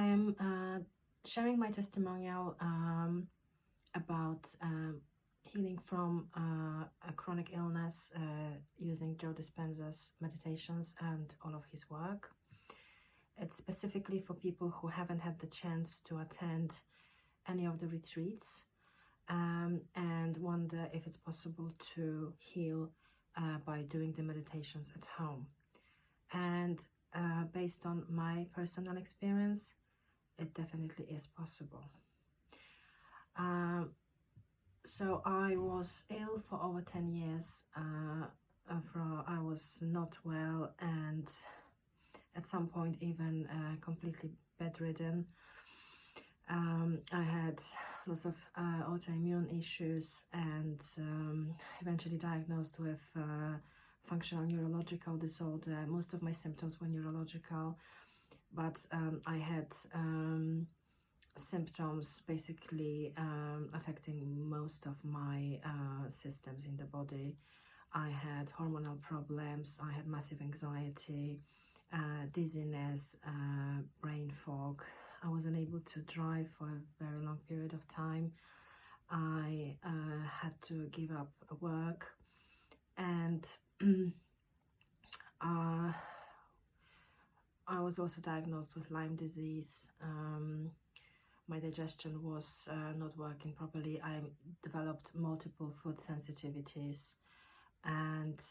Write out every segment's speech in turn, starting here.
I am sharing my testimonial about healing from a chronic illness using Joe Dispenza's meditations and all of his work. It's specifically for people who haven't had the chance to attend any of the retreats and wonder if it's possible to heal by doing the meditations at home. And based on my personal experience, it definitely is possible. So I was ill for over 10 years. I was not well, and at some point even completely bedridden. I had lots of autoimmune issues and eventually diagnosed with functional neurological disorder. Most of my symptoms were neurological, but I had symptoms basically affecting most of my systems in the body. I had hormonal problems, I had massive anxiety, dizziness, brain fog. I wasn't able to drive for a very long period of time. I had to give up work, and I was also diagnosed with Lyme disease. My digestion was not working properly. I developed multiple food sensitivities, and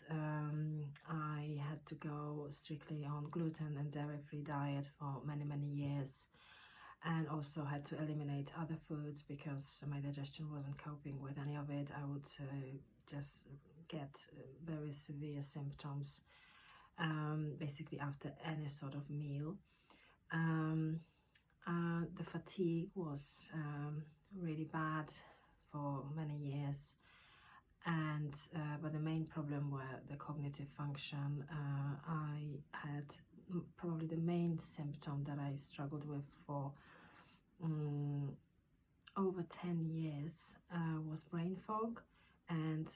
I had to go strictly on gluten and dairy-free diet for many years, and also had to eliminate other foods because my digestion wasn't coping with any of it. I would just get very severe symptoms basically after any sort of meal. The fatigue was really bad for many years, and but the main problem were the cognitive function. I had probably the main symptom that I struggled with for over 10 years was brain fog, and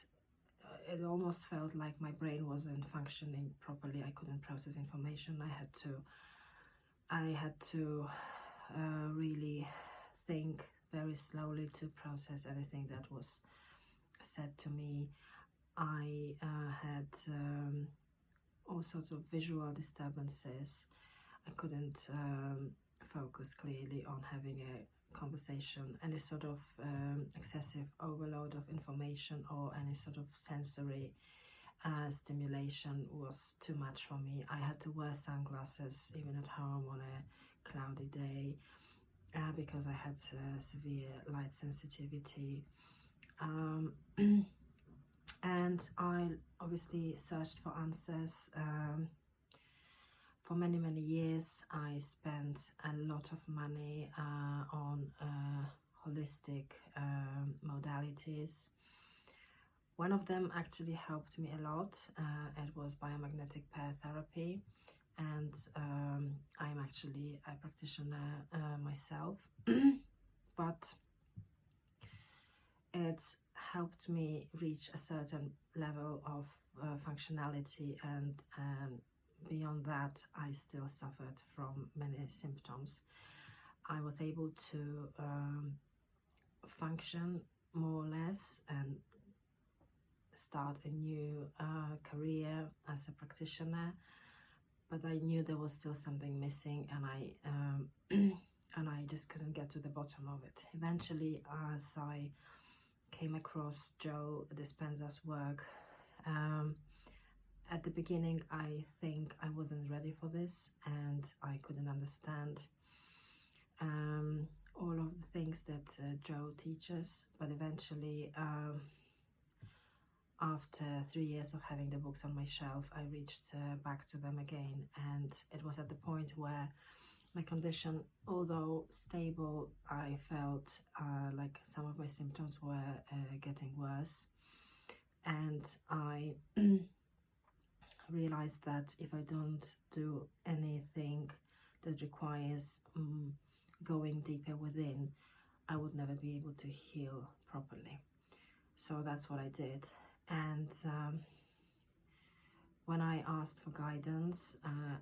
it almost felt like my brain wasn't functioning properly. I couldn't process information. I had to really think very slowly to process everything that was said to me. I had all sorts of visual disturbances. I couldn't focus clearly on having a conversation. Any sort of excessive overload of information or any sort of sensory stimulation was too much for me. I had to wear sunglasses even at home on a cloudy day because I had severe light sensitivity. And I obviously searched for answers. For many years, I spent a lot of money on holistic modalities. One of them actually helped me a lot. It was biomagnetic pair therapy, and I'm actually a practitioner myself, but it helped me reach a certain level of functionality, and beyond that I still suffered from many symptoms. I was able to function more or less and start a new career as a practitioner, but I knew there was still something missing, and I just couldn't get to the bottom of it. Eventually, as I came across Joe Dispenza's work, at the beginning I think I wasn't ready for this, and I couldn't understand all of the things that Joe teaches, but eventually after 3 years of having the books on my shelf, I reached back to them again, and it was at the point where my condition, although stable, I felt like some of my symptoms were getting worse, and I realized that if I don't do anything that requires going deeper within, I would never be able to heal properly. So that's what I did. And when I asked for guidance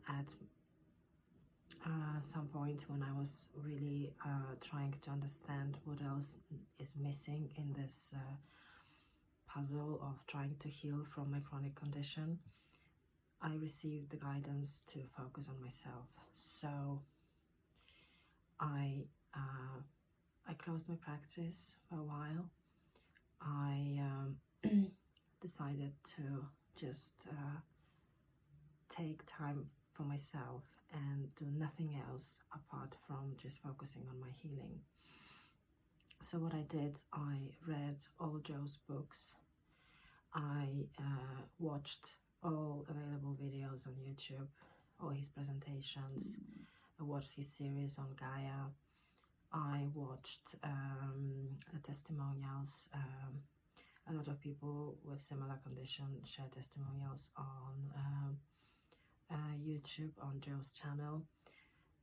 at some point when I was really trying to understand what else is missing in this puzzle of trying to heal from my chronic condition, I received the guidance to focus on myself. So I closed my practice for a while. I decided to just take time for myself and do nothing else apart from just focusing on my healing. So what I did, I read all Joe's books. I watched all available videos on YouTube, all his presentations. I watched his series on Gaia. I watched the testimonials. A lot of people with similar conditions share testimonials on YouTube, on Joe's channel.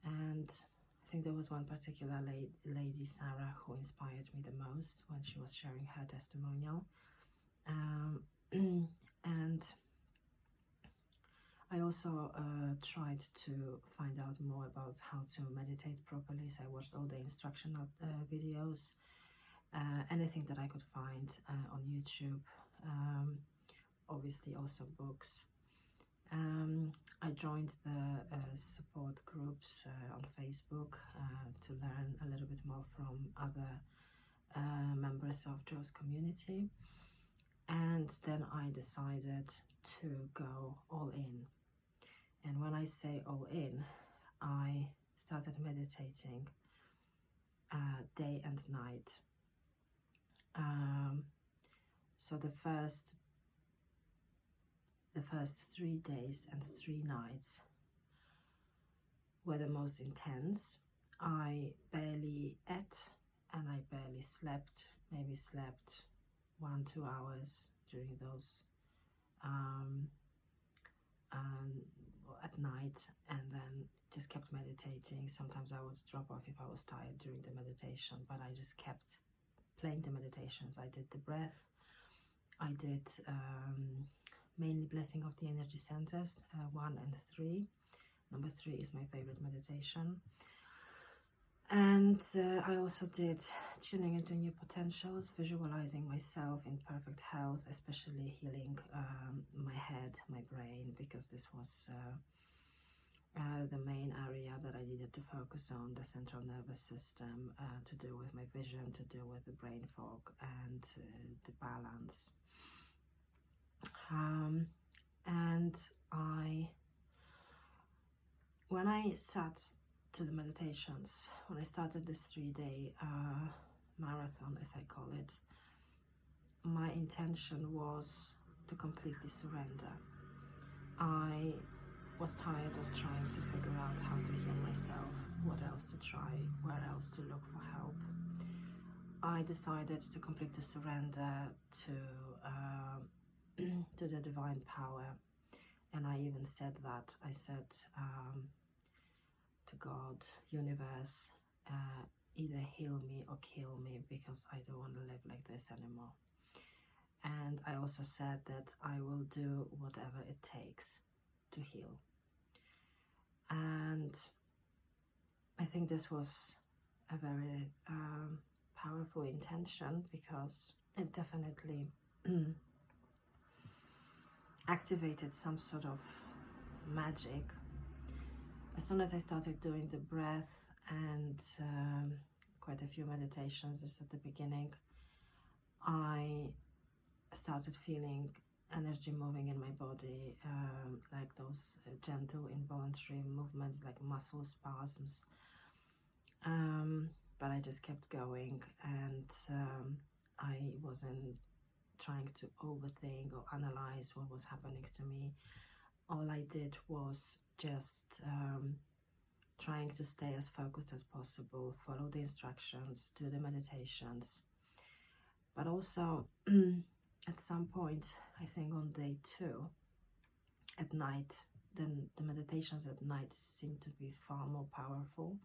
And I think there was one particular lady, Sarah, who inspired me the most when she was sharing her testimonial. And I also tried to find out more about how to meditate properly, so I watched all the instructional videos, anything that I could find on YouTube, obviously also books. I joined the support groups on Facebook to learn a little bit more from other members of Joe's community, and then I decided to go all in. And when I say all in, I started meditating day and night. So the first 3 days and 3 nights were the most intense. I barely ate and I barely slept, maybe slept 1-2 hours during those at night, and then just kept meditating. Sometimes I would drop off if I was tired during the meditation, but I just kept playing the meditations. I did the breath, I did mainly blessing of the energy centers, 1 and 3. Number 3 is my favorite meditation. And I also did tuning into new potentials, visualizing myself in perfect health, especially healing my head, my brain, because this was the main area that I needed to focus on, the central nervous system, to do with my vision, to do with the brain fog and the balance. And when I sat to the meditations, when I started this 3-day marathon, as I call it, my intention was to completely surrender. I was tired of trying to figure out how to heal myself, what else to try, where else to look for help. I decided to completely surrender to the divine power, and I even said that. I said to God, universe, either heal me or kill me, because I don't want to live like this anymore. And I also said that I will do whatever it takes to heal. And I think this was a very powerful intention, because it definitely activated some sort of magic. As soon as I started doing the breath and quite a few meditations just at the beginning, I started feeling energy moving in my body, like those gentle involuntary movements, like muscle spasms. But I just kept going, and I wasn't trying to overthink or analyze what was happening to me. All I did was just trying to stay as focused as possible, follow the instructions, do the meditations. But also, at some point, I think on day 2, at night, then the meditations at night seemed to be far more powerful.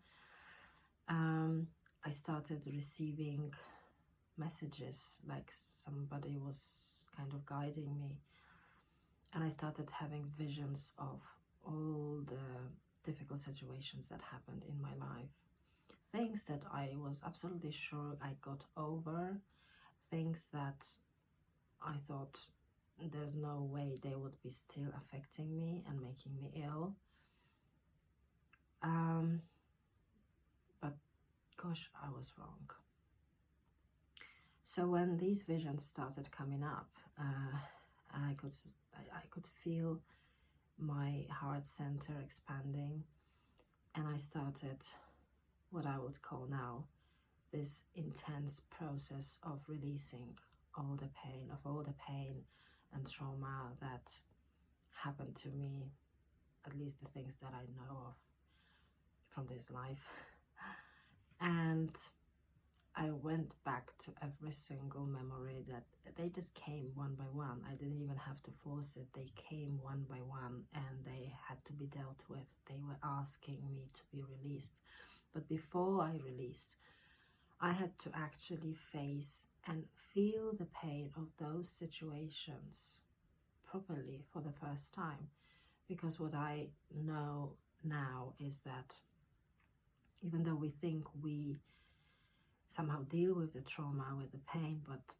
I started receiving messages, like somebody was kind of guiding me, and I started having visions of all the difficult situations that happened in my life. Things that I was absolutely sure I got over, things that I thought there's no way they would be still affecting me and making me ill. But gosh, I was wrong. So when these visions started coming up, I could feel my heart center expanding, and I started what I would call now this intense process of releasing all the pain and trauma that happened to me, at least the things that I know of from this life. And I went back to every single memory that they just came one by one. I didn't even have to force it. They came one by one and they had to be dealt with. They were asking me to be released. But before I released, I had to actually face and feel the pain of those situations properly for the first time. Because what I know now is that even though we think we somehow deal with the trauma, with the pain, but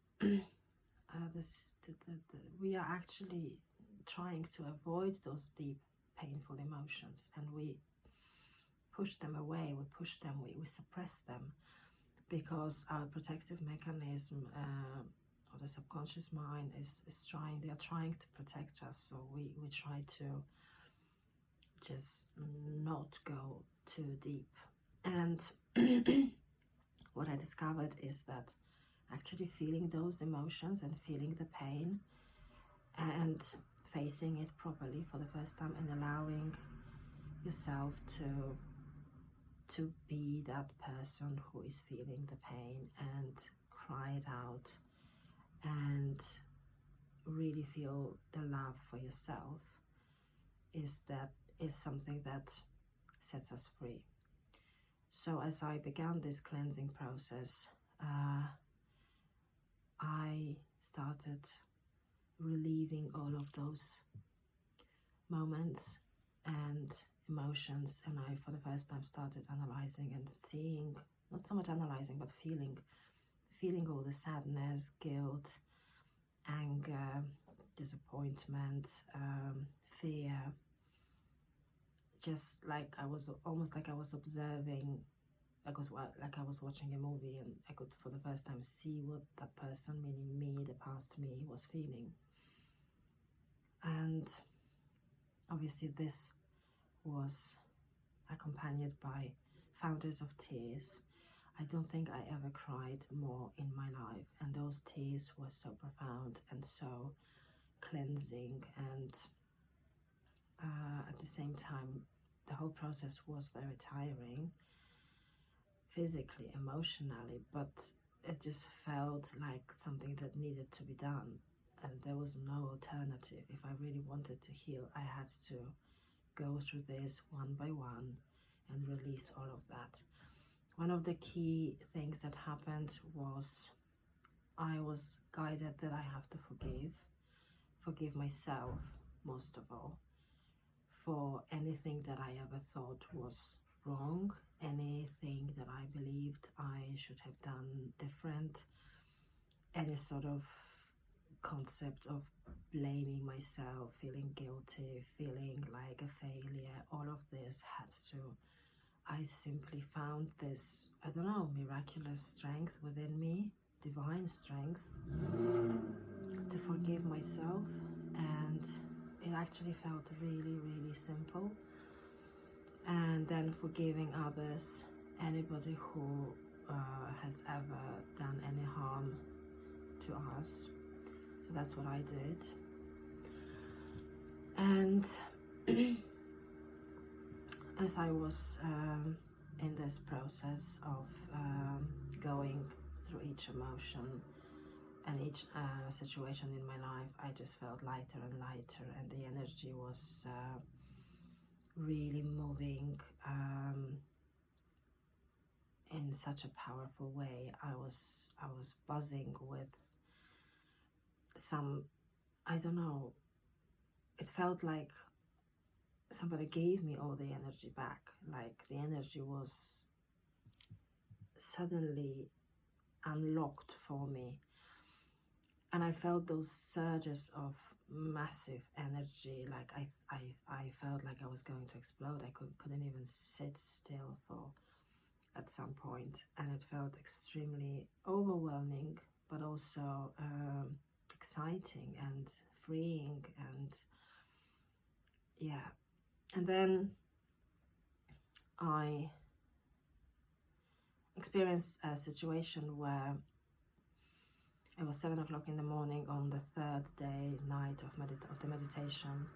we are actually trying to avoid those deep, painful emotions, and we push them away, we suppress them, because our protective mechanism or the subconscious mind is they are trying to protect us. So we try to just not go too deep. And what I discovered is that actually feeling those emotions and feeling the pain and facing it properly for the first time and allowing yourself to be that person who is feeling the pain and cry it out and really feel the love for yourself is something that sets us free. So as I began this cleansing process, I started relieving all of those moments and emotions, and I for the first time started analyzing and seeing, not so much analyzing, but feeling all the sadness, guilt, anger, disappointment, fear, just like I was observing, like I was watching a movie, and I could for the first time see what that person, meaning me, the past me, was feeling. And obviously this was accompanied by fountains of tears. I don't think I ever cried more in my life, and those tears were so profound and so cleansing, and at the same time the whole process was very tiring, physically, emotionally, but it just felt like something that needed to be done, and there was no alternative. If I really wanted to heal, I had to go through this one by one and release all of that. One of the key things that happened was I was guided that I have to forgive myself, most of all, for anything that I ever thought was wrong, anything that I believed I should have done different, any sort of concept of blaming myself, feeling guilty, feeling like a failure. All of this had to, I simply found this, I don't know, miraculous strength within me, divine strength, to forgive myself. And it actually felt really, really simple. And then forgiving others, anybody who has ever done any harm to us. So that's what I did. And as I was in this process of going through each emotion and each situation in my life, I just felt lighter and lighter, and the energy was really moving in such a powerful way. I was buzzing with some, I don't know, it felt like somebody gave me all the energy back. Like the energy was suddenly unlocked for me, and I felt those surges of massive energy. Like I felt like I was going to explode. I couldn't even sit still for at some point, and it felt extremely overwhelming, but also exciting and freeing. And yeah, and then I experienced a situation where it was 7 o'clock in the morning on the third day night of the meditation,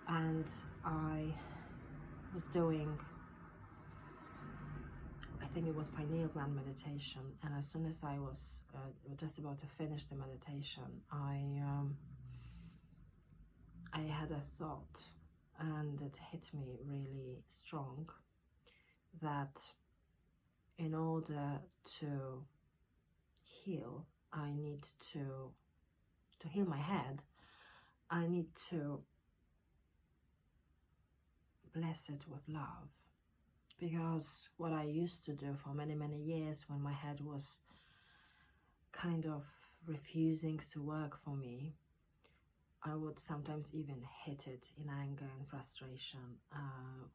and I was doing, I think it was pineal gland meditation, and as soon as I was just about to finish the meditation, I had a thought, and it hit me really strong, that in order to heal, I need to heal my head, I need to bless it with love. Because what I used to do for many, many years, when my head was kind of refusing to work for me, I would sometimes even hit it in anger and frustration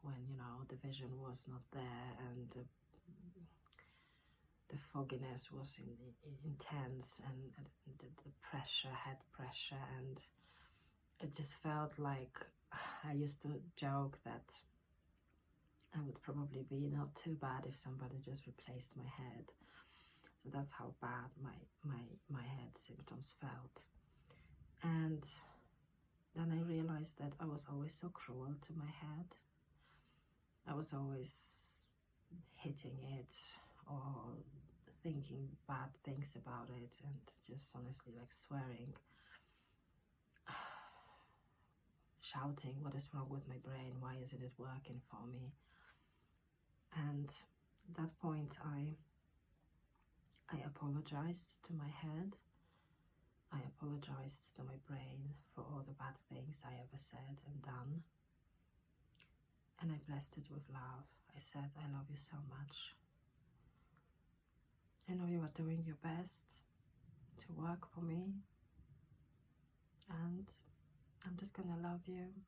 when, you know, the vision was not there and the fogginess was intense, and the pressure, head pressure, and it just felt like, I used to joke that I would probably be not too bad if somebody just replaced my head. So that's how bad my head symptoms felt. And then I realized that I was always so cruel to my head. I was always hitting it or thinking bad things about it, and just honestly like swearing, shouting, what is wrong with my brain? Why isn't it working for me? And at that point I apologized to my head. I apologized to my brain for all the bad things I ever said and done. And I blessed it with love. I said, I love you so much. I know you are doing your best to work for me, and I'm just gonna love you,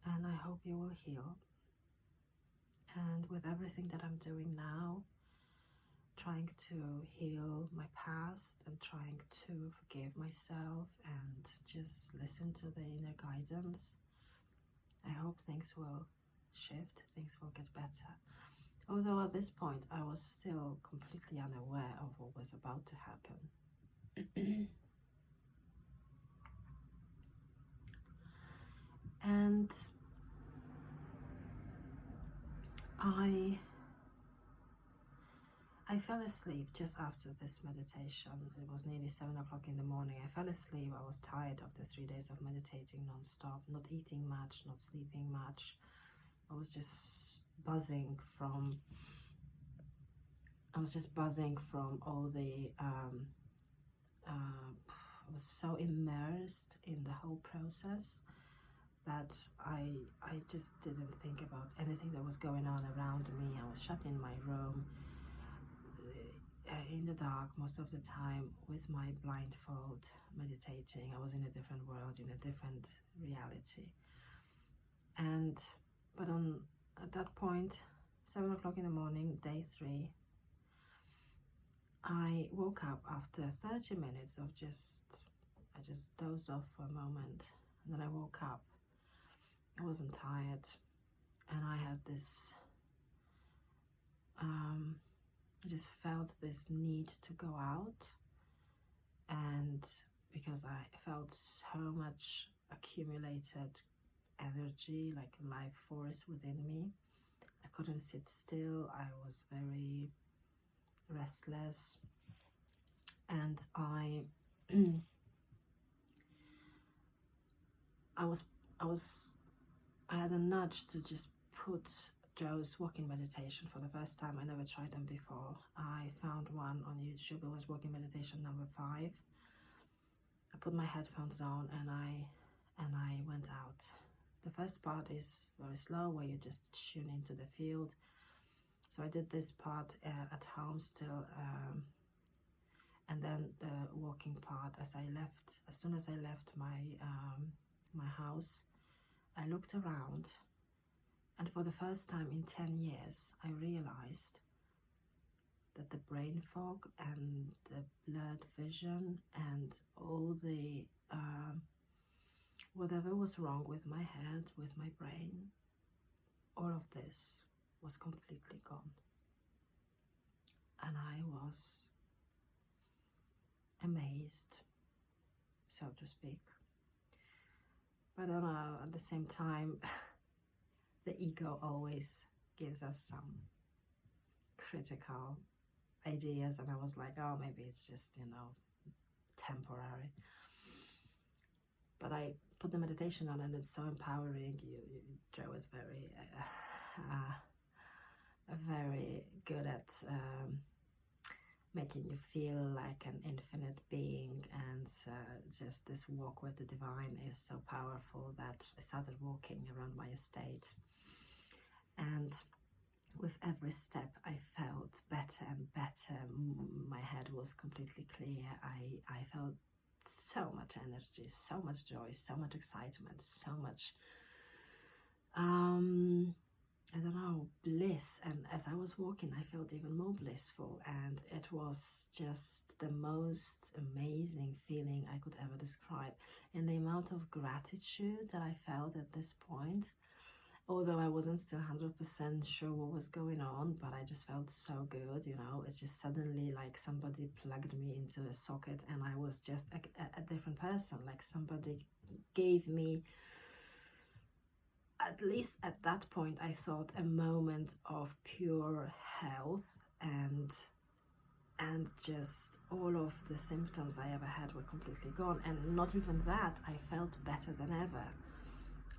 and I hope you will heal. And with everything that I'm doing now, trying to heal my past and trying to forgive myself and just listen to the inner guidance, I hope things will shift, things will get better. Although at this point I was still completely unaware of what was about to happen. And I fell asleep just after this meditation. It was nearly 7 o'clock in the morning. I fell asleep. I was tired after 3 days of meditating non-stop, not eating much, not sleeping much. I was just buzzing from all the I was so immersed in the whole process that I just didn't think about anything that was going on around me. I was shut in my room in the dark most of the time with my blindfold, meditating. I was in a different world, in a different reality. But at that point, 7 o'clock in the morning, day 3, I woke up after 30 minutes of I just dozed off for a moment, and then I woke up. I wasn't tired, and I had this I just felt this need to go out, and because I felt so much accumulated energy, like life force within me, I couldn't sit still. I was very restless, and I had a nudge to just put Joe's walking meditation for the first time. I never tried them before. I found one on YouTube. It was walking meditation number 5. I put my headphones on, and and I went out. The first part is very slow, where you just tune into the field. So I did this part at home still, and then the walking part. As soon as I left my house, I looked around, and for the first time in 10 years, I realized that the brain fog and the blurred vision and all the whatever was wrong with my head, with my brain, all of this was completely gone. And I was amazed, so to speak. But at the same time, the ego always gives us some critical ideas, and I was like, oh, maybe it's just, temporary. But I put the meditation on, and it's so empowering. Joe is very very good at making you feel like an infinite being, and just this walk with the divine is so powerful that I started walking around my estate, and with every step I felt better and better. My head was completely clear. I felt so much energy, so much joy, so much excitement, so much I don't know, bliss. And as I was walking, I felt even more blissful, and it was just the most amazing feeling I could ever describe. And the amount of gratitude that I felt at this point, although I wasn't still 100% sure what was going on, but I just felt so good, it's just suddenly like somebody plugged me into a socket, and I was just a different person. Like somebody gave me, at least at that point, I thought, a moment of pure health, and just all of the symptoms I ever had were completely gone. And not even that, I felt better than ever.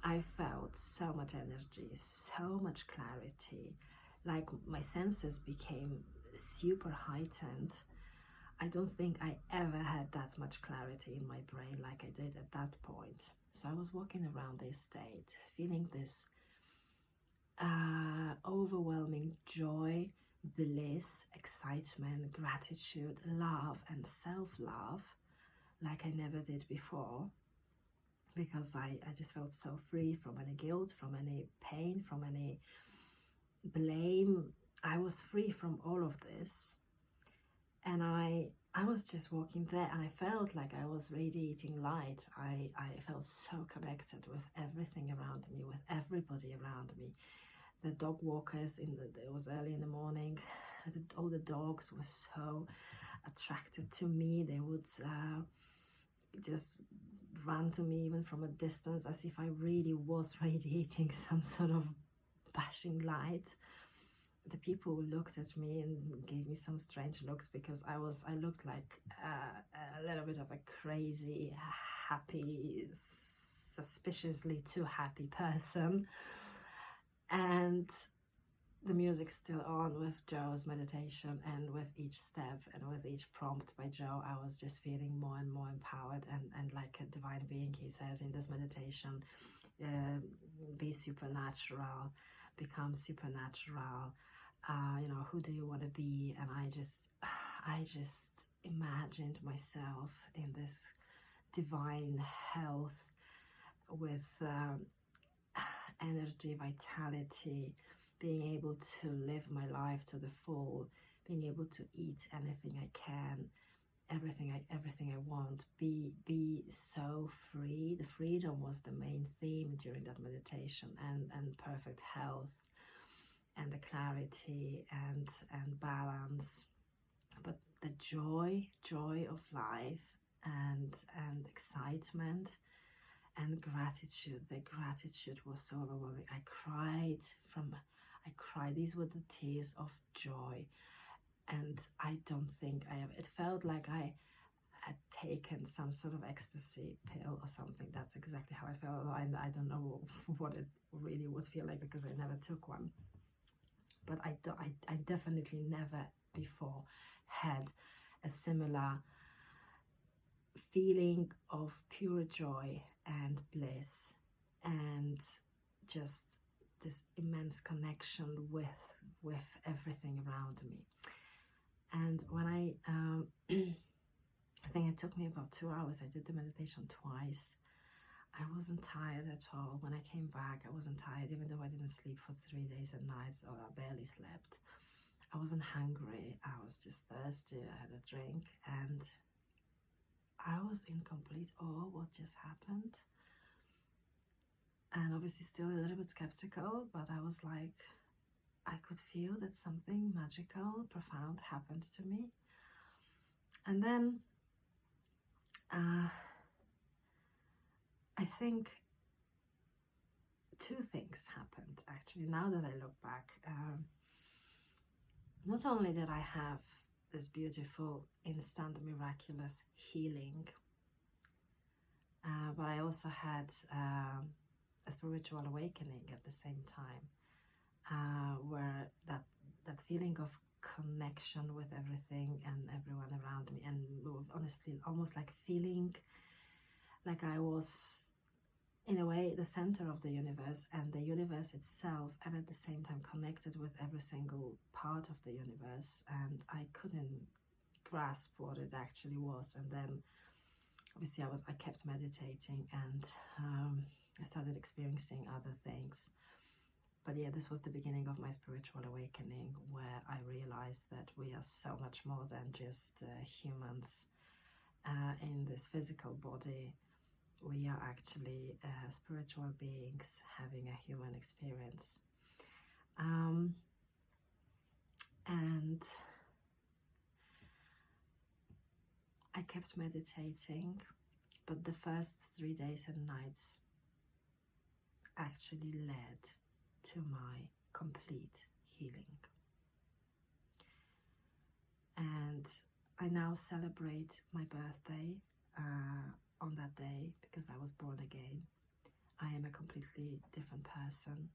I felt so much energy, so much clarity, like my senses became super heightened. I don't think I ever had that much clarity in my brain like I did at that point. So I was walking around the estate, feeling this overwhelming joy, bliss, excitement, gratitude, love, and self-love like I never did before, because I just felt so free from any guilt, from any pain, from any blame. I was free from all of this, and I was just walking there, and I felt like I was radiating light. I felt so connected with everything around me, with everybody around me. The dog walkers, it was early in the morning, all the dogs were so attracted to me. They would just run to me even from a distance, as if I really was radiating some sort of bashing light. The people looked at me and gave me some strange looks, because I looked like a little bit of a crazy, happy, suspiciously too happy person. And the music's still on with Joe's meditation, and with each step and with each prompt by Joe, I was just feeling more and more empowered and like a divine being. He says in this meditation, be supernatural, become supernatural. Who do you want to be? And I just imagined myself in this divine health with energy, vitality, being able to live my life to the full, being able to eat anything I can, everything I want, be so free. The freedom was the main theme during that meditation, and perfect health, and the clarity and balance, but the joy of life, and excitement and gratitude. The gratitude was so overwhelming. I cried. These were the tears of joy, and I don't think it felt like I had taken some sort of ecstasy pill or something. That's exactly how I felt. I don't know what it really would feel like, because I never took one. But I definitely never before had a similar feeling of pure joy and bliss, and just this immense connection with everything around me. And when I think it took me about 2 hours. I did the meditation twice. I wasn't tired at all. When I came back, I wasn't tired, even though I didn't sleep for 3 days and nights, or I barely slept. I wasn't hungry. I was just thirsty. I had a drink, and I was in complete awe what just happened. And obviously still a little bit skeptical, but I was like, I could feel that something magical, profound happened to me. And then I think 2 things happened, actually, now that I look back. Not only did I have this beautiful, instant, miraculous healing, but I also had a spiritual awakening at the same time, where that feeling of connection with everything and everyone around me, and honestly almost like feeling like I was in a way the center of the universe and the universe itself, and at the same time connected with every single part of the universe, and I couldn't grasp what it actually was. And then obviously I kept meditating, and I started experiencing other things. But yeah, this was the beginning of my spiritual awakening, where I realized that we are so much more than just humans in this physical body. We are actually spiritual beings having a human experience. And I kept meditating, but the first 3 days and nights actually led to my complete healing. And I now celebrate my birthday on that day, because I was born again. I am a completely different person.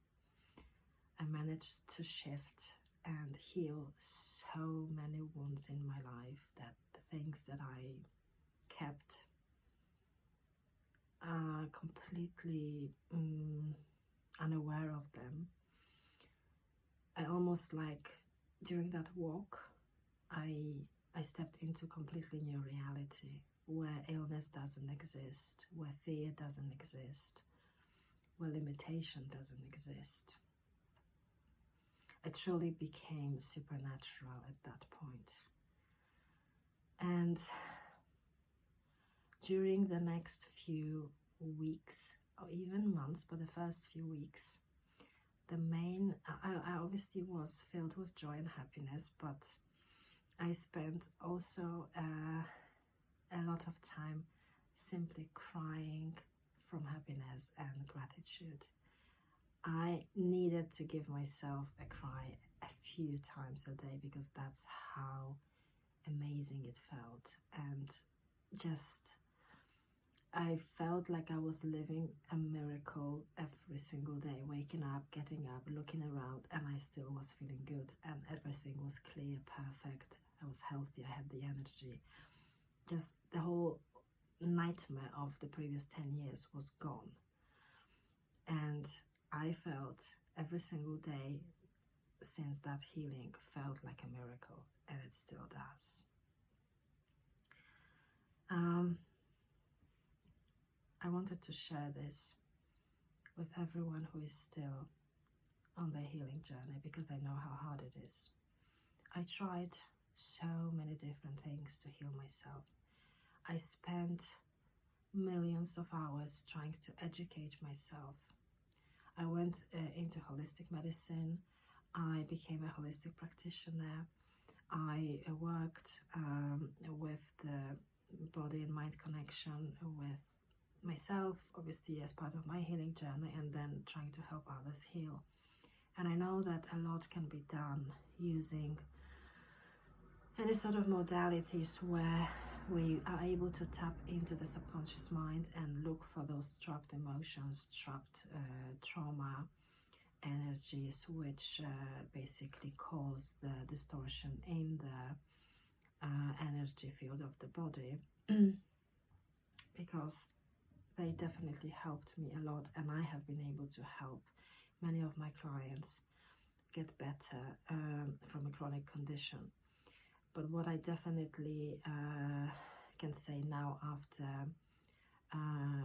I managed to shift and heal so many wounds in my life, that the things that I kept completely unaware of them. I almost like, during that walk, I stepped into completely new reality, where illness doesn't exist, where fear doesn't exist, where limitation doesn't exist. It truly became supernatural at that point. And during the next few weeks, or even months, but the first few weeks, I obviously was filled with joy and happiness, but I spent also a lot of time simply crying from happiness and gratitude. I needed to give myself a cry a few times a day, because that's how amazing it felt. And just, I felt like I was living a miracle every single day, waking up, getting up, looking around, and I still was feeling good, and everything was clear, perfect. I was healthy, I had the energy. Just the whole nightmare of the previous 10 years was gone. And I felt every single day since that healing felt like a miracle, and it still does. I wanted to share this with everyone who is still on their healing journey, because I know how hard it is. I tried so many different things to heal myself. I spent millions of hours trying to educate myself. I went into holistic medicine. I became a holistic practitioner. I worked with the body and mind connection with myself, obviously as part of my healing journey, and then trying to help others heal. And I know that a lot can be done using any sort of modalities where we are able to tap into the subconscious mind and look for those trapped emotions, trapped trauma energies, which basically cause the distortion in the energy field of the body. because they definitely helped me a lot, and I have been able to help many of my clients get better from a chronic condition. But what I definitely can say now after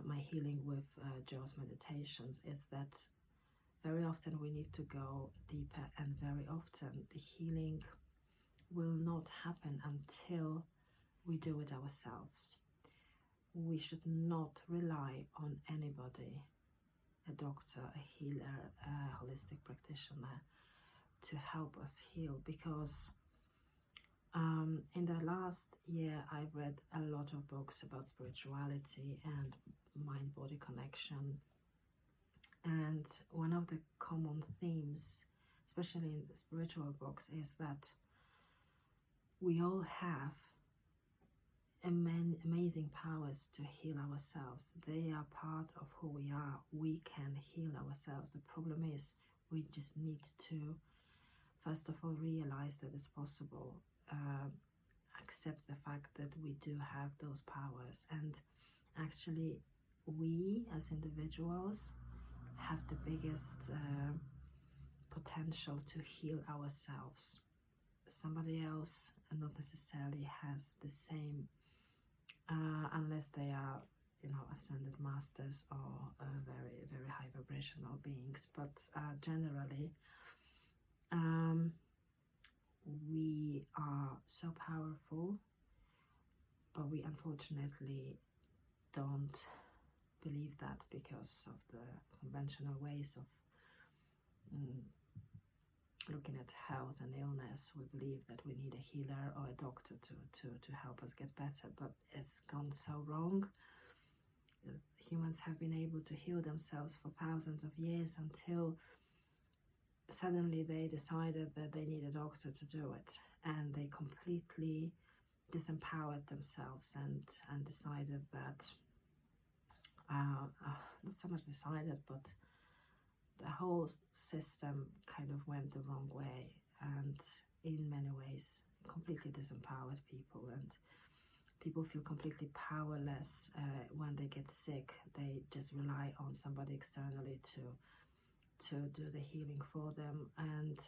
my healing with Joe's meditations is that very often we need to go deeper, and very often the healing will not happen until we do it ourselves. We should not rely on anybody, a doctor, a healer, a holistic practitioner, to help us heal, because in the last year I've read a lot of books about spirituality and mind-body connection, and one of the common themes, especially in spiritual books, is that we all have amazing powers to heal ourselves. They are part of who we are. We can heal ourselves. The problem is we just need to, first of all, realize that it's possible, accept the fact that we do have those powers, and actually we as individuals have the biggest potential to heal ourselves. Somebody else not necessarily has the same, unless they are, you know, ascended masters or very, very high vibrational beings. But generally, we are so powerful, but we unfortunately don't believe that because of the conventional ways of looking at health and illness. We believe that we need a healer or a doctor to help us get better, but it's gone so wrong. Humans have been able to heal themselves for thousands of years until suddenly they decided that they need a doctor to do it, and they completely disempowered themselves and decided that not so much decided, but the whole system kind of went the wrong way, and in many ways completely disempowered people, and people feel completely powerless when they get sick. They just rely on somebody externally to do the healing for them, and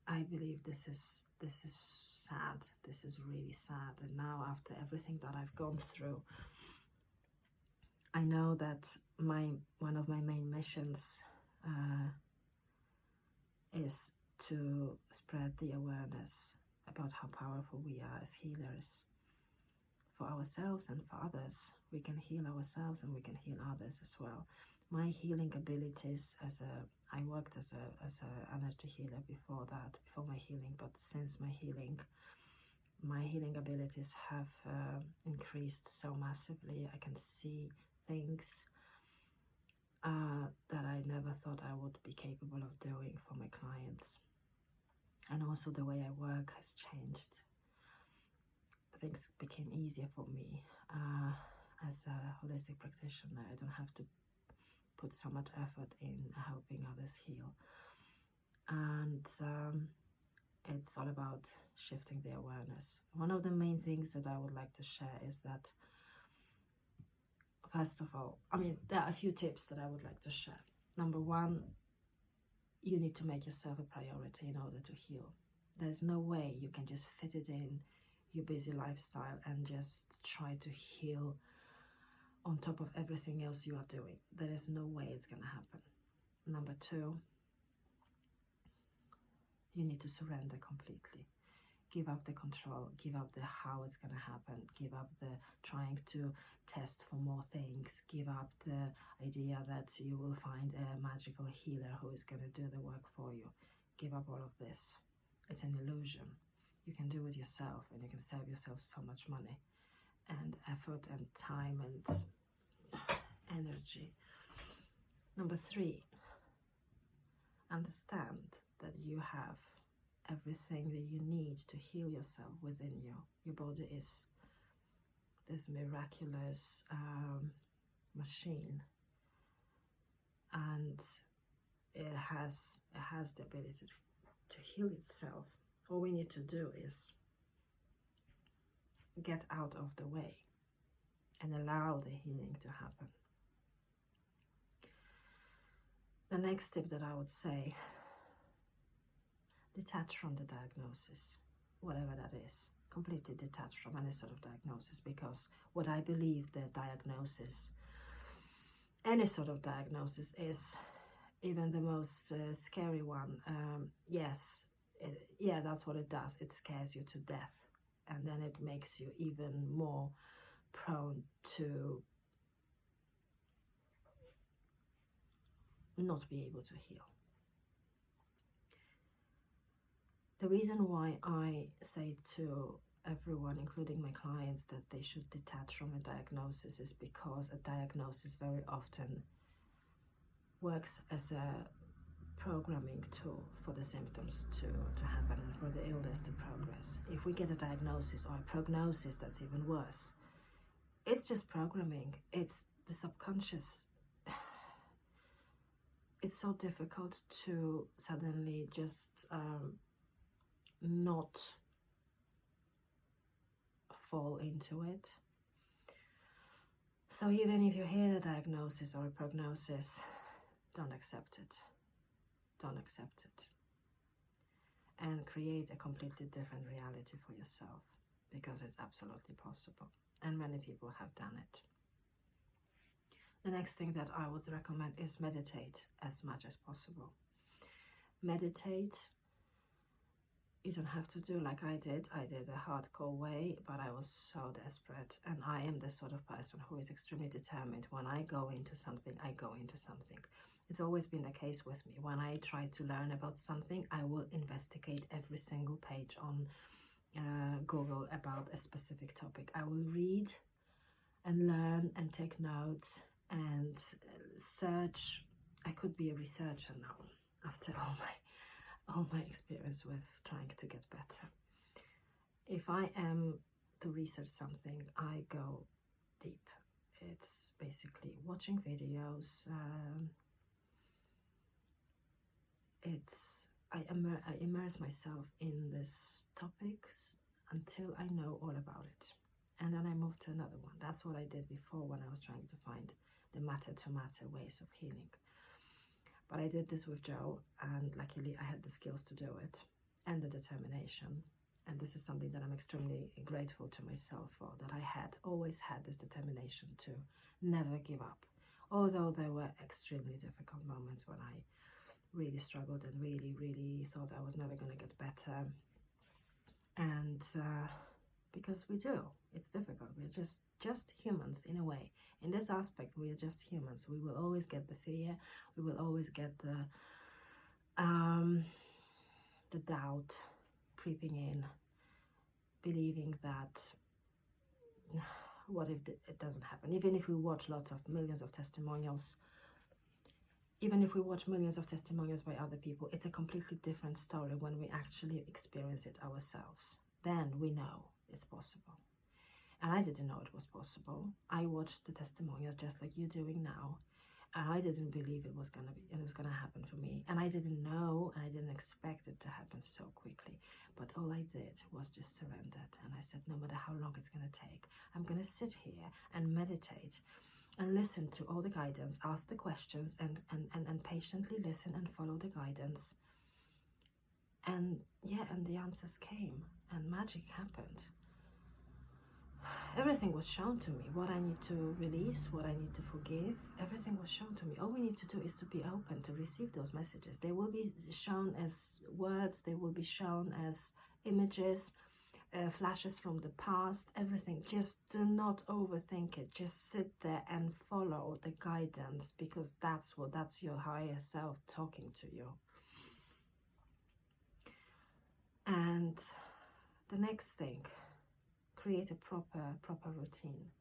I believe this is sad. This is really sad. And now, after everything that I've gone through, I know that one of my main missions is to spread the awareness about how powerful we are as healers, for ourselves and for others. We can heal ourselves and we can heal others as well. My healing abilities I worked as a energy healer before my healing, but since my healing abilities have increased so massively. I can see things that I never thought I would be capable of doing for my clients. And also the way I work has changed. Things became easier for me as a holistic practitioner. I don't have to put so much effort in helping others heal. And it's all about shifting the awareness. One of the main things that I would like to share is that, first of all, there are a few tips that I would like to share. Number one, you need to make yourself a priority in order to heal. There's no way you can just fit it in your busy lifestyle and just try to heal on top of everything else you are doing. There is no way it's going to happen. Number two, you need to surrender completely. Give up the control, give up the how it's going to happen, give up the trying to test for more things, give up the idea that you will find a magical healer who is going to do the work for you. Give up all of this. It's an illusion. You can do it yourself, and you can save yourself so much money and effort and time and energy. Number three, understand that you have everything that you need to heal yourself within you. Your body is this miraculous machine, and it has the ability to heal itself. All we need to do is get out of the way and allow the healing to happen. The next tip that I would say, detach from the diagnosis, whatever that is. Completely detached from any sort of diagnosis, because what I believe the diagnosis, any sort of diagnosis, is, even the most scary one, yes, yeah, that's what it does. It scares you to death, and then it makes you even more prone to not be able to heal. The reason why I say to everyone, including my clients, that they should detach from a diagnosis is because a diagnosis very often works as a programming tool for the symptoms to happen and for the illness to progress. If we get a diagnosis or a prognosis, that's even worse. It's just programming. It's the subconscious. It's so difficult to suddenly just not fall into it. So even if you hear a diagnosis or a prognosis, don't accept it. Don't accept it. And create a completely different reality for yourself, because it's absolutely possible. And many people have done it. The next thing that I would recommend is meditate as much as possible. Meditate. You don't have to do like I did. I did a hardcore way, but I was so desperate. And I am the sort of person who is extremely determined. When I go into something, I go into something. It's always been the case with me. When I try to learn about something, I will investigate every single page on Google about a specific topic. I will read and learn and take notes and search. I could be a researcher now after all my experience with trying to get better. If I am to research something, I go deep. It's basically watching videos. I immerse myself in this topics until I know all about it. And then I move to another one. That's what I did before when I was trying to find the matter-to-matter ways of healing. But I did this with Joe, and luckily I had the skills to do it and the determination. And this is something that I'm extremely grateful to myself for, that I always had this determination to never give up. Although there were extremely difficult moments when I really struggled and really thought I was never going to get better. And because we do, it's difficult. We're just humans in a way. In this aspect, we are just humans. We will always get the fear. We will always get the doubt creeping in, believing that what if it doesn't happen? Even if we watch millions of testimonials, even if we watch millions of testimonials by other people, it's a completely different story when we actually experience it ourselves. Then we know it's possible. And I didn't know it was possible. I watched the testimonials just like you're doing now, and I didn't believe it was gonna happen for me. And I didn't know, and I didn't expect it to happen so quickly. But all I did was just surrendered, and I said, no matter how long it's gonna take, I'm gonna sit here and meditate and listen to all the guidance, ask the questions, and patiently listen and follow the guidance. And yeah, and the answers came, and magic happened. Everything was shown to me, what I need to release, what I need to forgive, everything was shown to me. All we need to do is to be open to receive those messages. They will be shown as words, they will be shown as images, flashes from the past, everything. Just do not overthink it. Just sit there and follow the guidance, because that's your higher self talking to you. And the next thing, create a proper routine,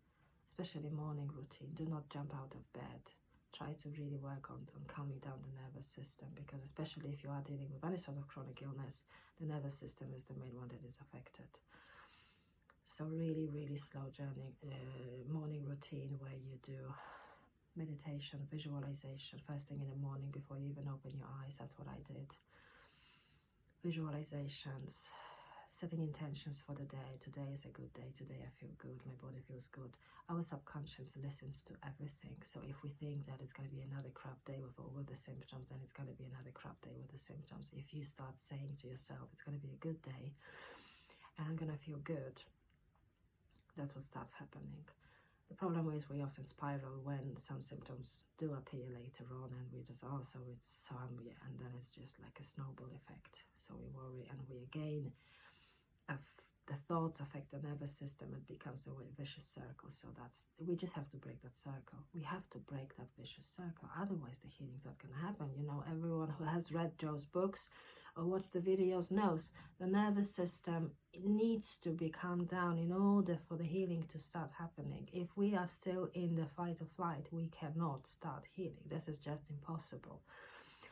especially morning routine. Do not jump out of bed. Try to really work on calming down the nervous system, because especially if you are dealing with any sort of chronic illness, the nervous system is the main one that is affected. So really slow journey, morning routine where you do meditation, visualization, first thing in the morning before you even open your eyes. That's what I did. Visualizations, setting intentions for the day. Today is a good day. Today I feel good. My body feels good. Our subconscious listens to everything. So if we think that it's going to be another crap day with all the symptoms, then it's going to be another crap day with the symptoms. If you start saying to yourself, it's going to be a good day and I'm going to feel good, that's what starts happening. The problem is we often spiral when some symptoms do appear later on, and we just, and then it's just like a snowball effect. So we worry, and we again, the thoughts affect the nervous system. It becomes a vicious circle. So we just have to break that circle. We have to break that vicious circle. Otherwise, the healing's not going to happen. You know, everyone who has read Joe's books or watched the videos knows the nervous system needs to be calmed down in order for the healing to start happening. If we are still in the fight or flight, we cannot start healing. This is just impossible.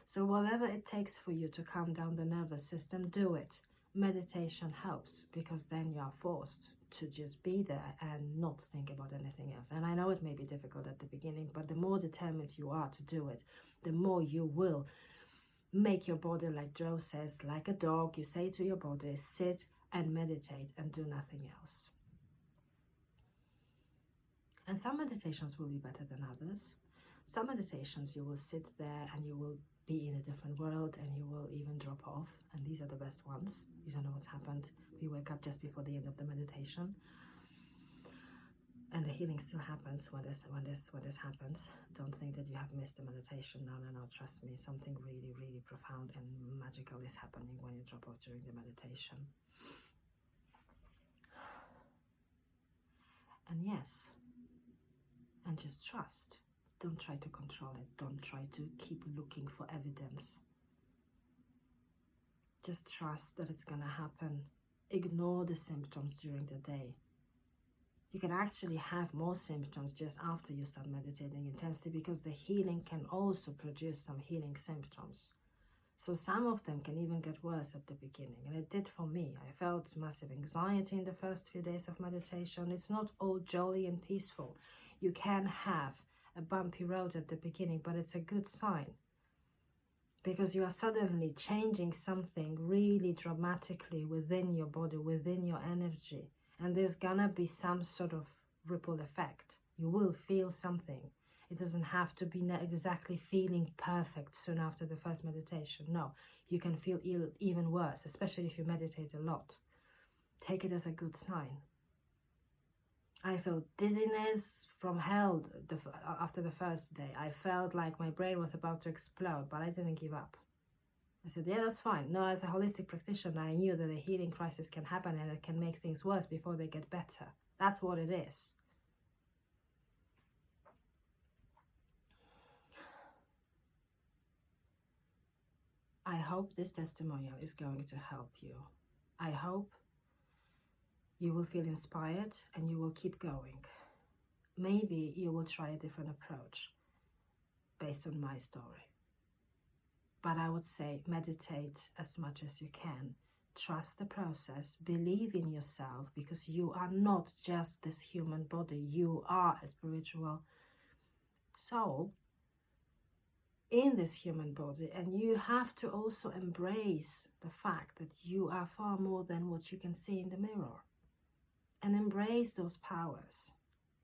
So whatever it takes for you to calm down the nervous system, do it. Meditation helps, because then you are forced to just be there and not think about anything else. And I know it may be difficult at the beginning, but the more determined you are to do it, the more you will make your body, like Joe says, like a dog. You say to your body, sit and meditate and do nothing else. And some meditations will be better than others. Some meditations you will sit there and you will be in a different world and you will even drop off, and these are the best ones. You don't know what's happened. We wake up just before the end of the meditation, and the healing still happens when this happens. Don't think that you have missed the meditation. No, trust me, something really, really profound and magical is happening when you drop off during the meditation. And yes, and just trust. Don't try to control it. Don't try to keep looking for evidence. Just trust that it's going to happen. Ignore the symptoms during the day. You can actually have more symptoms just after you start meditating intensely, because the healing can also produce some healing symptoms. So some of them can even get worse at the beginning. And it did for me. I felt massive anxiety in the first few days of meditation. It's not all jolly and peaceful. You can have a bumpy road at the beginning, but it's a good sign, because you are suddenly changing something really dramatically within your body, within your energy, and there's gonna be some sort of ripple effect. You will feel something. It doesn't have to be exactly feeling perfect soon after the first meditation. No, you can feel even worse, especially if you meditate a lot. Take it as a good sign. I felt dizziness from hell after the first day. I felt like my brain was about to explode, but I didn't give up. I said, yeah, that's fine. No, as a holistic practitioner, I knew that a healing crisis can happen and it can make things worse before they get better. That's what it is. I hope this testimonial is going to help you. I hope you will feel inspired and you will keep going. Maybe you will try a different approach based on my story. But I would say meditate as much as you can. Trust the process. Believe in yourself, because you are not just this human body. You are a spiritual soul in this human body, and you have to also embrace the fact that you are far more than what you can see in the mirror. And embrace those powers.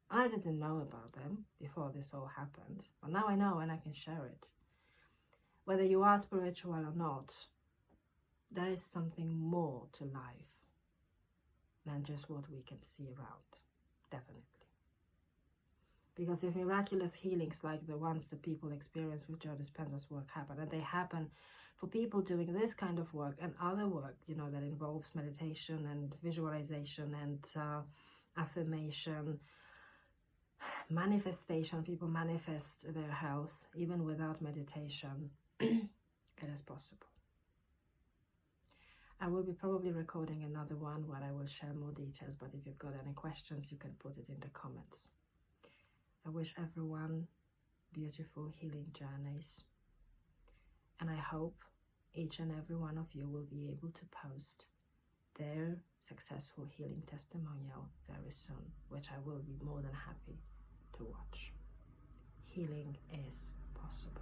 I didn't know about them before this all happened, but now I know and I can share it. Whether you are spiritual or not, there is something more to life than just what we can see around, definitely. Because if miraculous healings like the ones that people experience with Joe Dispenza's work happen, and they happen for people doing this kind of work and other work, you know, that involves meditation and visualization and affirmation, manifestation, people manifest their health even without meditation, it is possible. I will be probably recording another one where I will share more details, but if you've got any questions, you can put it in the comments. I wish everyone beautiful healing journeys, and I hope each and every one of you will be able to post their successful healing testimonial very soon, which I will be more than happy to watch. Healing is possible.